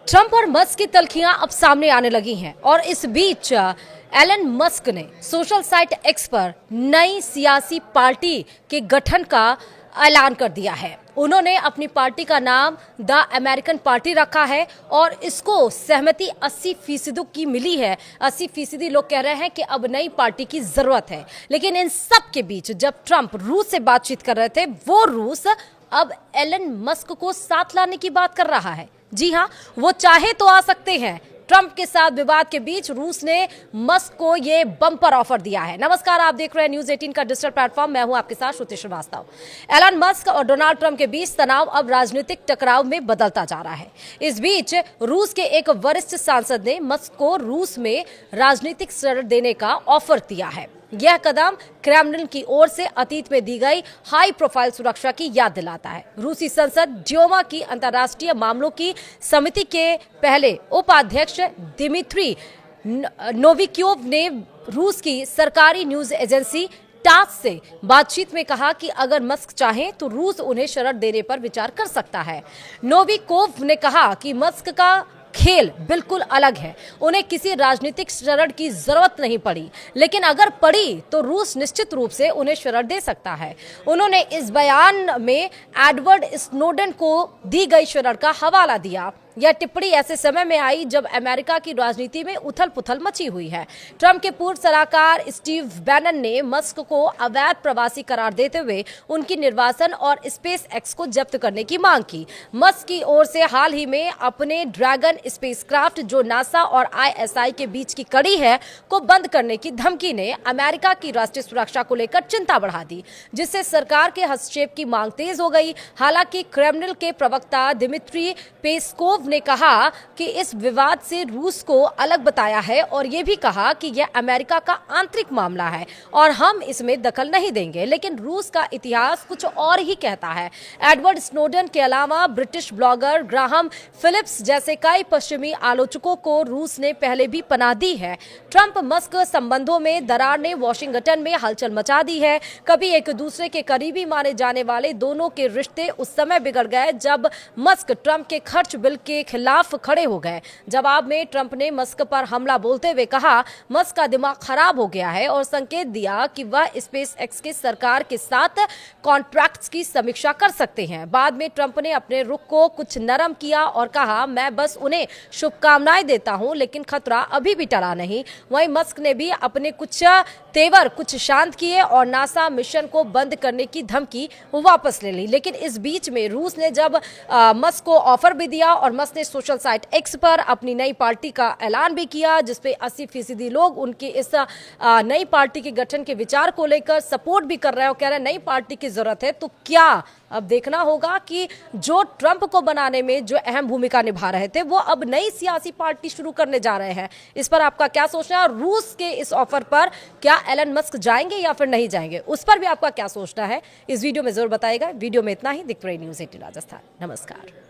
Trump और Musk की तल्खियां अब सामने आने लगी हैं और इस बीच एलन मस्क ने सोशल साइट एक्स पर नई सियासी पार्टी के गठन का ऐलान कर दिया है। उन्होंने अपनी पार्टी का नाम द अमेरिकन पार्टी रखा है और इसको सहमति 80% की मिली है। 80% लोग कह रहे हैं कि अब नई पार्टी की जरूरत है। लेकिन इन सब के बीच जब ट्रंप रूस से बातचीत कर रहे थे, वो रूस अब एलन मस्क को साथ लाने की बात कर रहा है। जी हां, वो चाहे तो आ सकते हैं। ट्रंप के साथ विवाद के बीच रूस ने मस्क को ये बम्पर ऑफर दिया है। नमस्कार, आप देख रहे हैं न्यूज 18 का डिजिटल प्लेटफॉर्म। मैं हूं आपके साथ श्रुति श्रीवास्तव। एलन मस्क और डोनाल्ड ट्रंप के बीच तनाव अब राजनीतिक टकराव में बदलता जा रहा है। इस बीच रूस के एक वरिष्ठ सांसद ने मस्क को रूस में राजनीतिक शरण देने का ऑफर दिया है। यह कदम क्रेमलिन की ओर से अतीत में दी गई हाई प्रोफाइल सुरक्षा की याद दिलाता है। रूसी संसद ड्यूमा की अंतर्राष्ट्रीय मामलों की समिति के पहले उपाध्यक्ष दिमित्री नोविक्योव ने रूस की सरकारी न्यूज एजेंसी टास से बातचीत में कहा कि अगर मस्क चाहें तो रूस उन्हें शरण देने पर विचार कर सकता है। नोविकोव ने कहा कि मस्क का खेल बिल्कुल अलग है, उन्हें किसी राजनीतिक शरण की जरूरत नहीं पड़ी, लेकिन अगर पड़ी तो रूस निश्चित रूप से उन्हें शरण दे सकता है। उन्होंने इस बयान में एडवर्ड स्नोडेन को दी गई शरण का हवाला दिया। यह टिप्पणी ऐसे समय में आई जब अमेरिका की राजनीति में उथल पुथल मची हुई है। ट्रंप के पूर्व सलाहकार स्टीव बैनन ने मस्क को अवैध प्रवासी करार देते हुए उनकी निर्वासन और स्पेस एक्स को जब्त करने की मांग की। मस्क की ओर से हाल ही में अपने ड्रैगन स्पेसक्राफ्ट, जो नासा और आईएसआई के बीच की कड़ी है, को बंद करने की धमकी ने अमेरिका की राष्ट्रीय सुरक्षा को लेकर चिंता बढ़ा दी, जिससे सरकार के हस्तक्षेप की मांग तेज हो गई। हालांकि क्रेमलिन के प्रवक्ता दिमित्री पेस्कोव ने कहा कि इस विवाद से रूस को अलग बताया है और यह भी कहा कि यह अमेरिका का आंतरिक मामला है और हम इसमें दखल नहीं देंगे। लेकिन रूस का इतिहास कुछ और ही कहता है। एडवर्ड स्नोडेन के अलावा ब्रिटिश ब्लॉगर ग्राहम फिलिप्स जैसे कई पश्चिमी आलोचकों को रूस ने पहले भी पनाह दी है। ट्रंप मस्क संबंधों में दरार ने वॉशिंगटन में हलचल मचा दी है। कभी एक दूसरे के करीबी माने जाने वाले दोनों के रिश्ते उस समय बिगड़ गए जब मस्क ट्रंप के खर्च बिल के खिलाफ खड़े हो गए। जवाब में ट्रंप ने मस्क पर हमला बोलते हुए कहा, मस्क का दिमाग खराब हो गया है और संकेत दिया कि वह स्पेस एक्स के सरकार के साथ कॉन्ट्रैक्ट्स की समीक्षा कर सकते हैं। बाद में ट्रंप ने अपने रुख को कुछ नरम किया और कहा, मैं बस उन्हें शुभकामनाएं देता हूं, लेकिन खतरा अभी भी टला नहीं। वहीं मस्क ने भी अपने कुछ तेवर कुछ शांत किए और नासा मिशन को बंद करने की धमकी वापस ले ली। लेकिन इस बीच में रूस ने जब मस्क को ऑफर भी दिया और मस्क ने सोशल साइट एक्स पर अपनी नई पार्टी का ऐलान भी किया, जिसपे 80% लोग उनके इस नई पार्टी के गठन के विचार को लेकर सपोर्ट भी कर रहे हैं और कह रहे हैं नई पार्टी की जरूरत है। तो क्या अब देखना होगा कि जो ट्रंप को बनाने में जो अहम भूमिका निभा रहे थे, वो अब नई सियासी पार्टी शुरू करने जा रहे हैं। इस पर आपका क्या सोचना है? रूस के इस ऑफर पर क्या एलन मस्क जाएंगे या फिर नहीं जाएंगे, उस पर भी आपका क्या सोचना है? इस वीडियो में जरूर बताइएगा। वीडियो में इतना ही। दिख रही न्यूज 18 राजस्थान। नमस्कार।